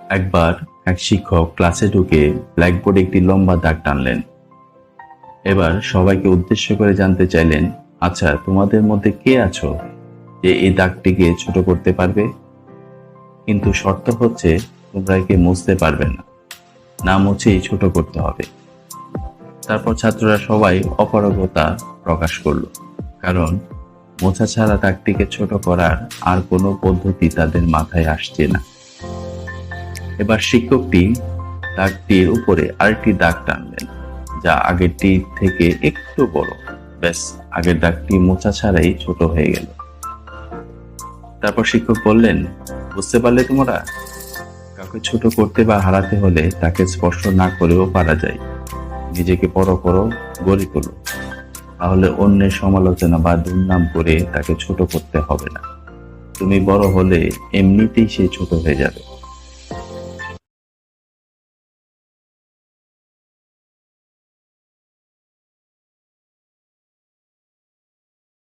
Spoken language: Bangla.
একবার এক শিক্ষক ক্লাসে ঢুকে ব্ল্যাকবোর্ডে একটি লম্বা দাগ টানলেন। এবার সবাইকে উদ্দেশ্য করে জানতে চাইলেন, আচ্ছা, তোমাদের মধ্যে কে আছো যে এই দাগটিকে ছোট করতে পারবে? কিন্তু শর্ত হচ্ছে, তোমরা একে মুছতে পারবে না, না মুছেই ছোট করতে হবে। তারপর ছাত্ররা সবাই অপারগতা প্রকাশ করলো, কারণ মোছা ছাড়া দাগটিকে ছোট করার আর কোনো পদ্ধতি তাদের মাথায় আসছে না। এবার শিক্ষকটি দাগটির উপরে আরেকটি দাগ টানলেন, যা আগেরটি থেকে একটু বড়। ব্যাস, আগের দাগটি মোছা ছাড়াই ছোট হয়ে গেল। তারপর শিক্ষক বললেন, বুঝতে পারলে তোমরা? কাউকে ছোট করতে বা হারাতে হলে তাকে স্পর্শ না করেও পারা যায়। নিজেকে বড় করো, গড়ে তোলো, তাহলে অন্যের সমালোচনা বা দুর্নাম করে তাকে ছোট করতে হবে না। তুমি বড় হলে এমনিতেই সে ছোট হয়ে যাবে।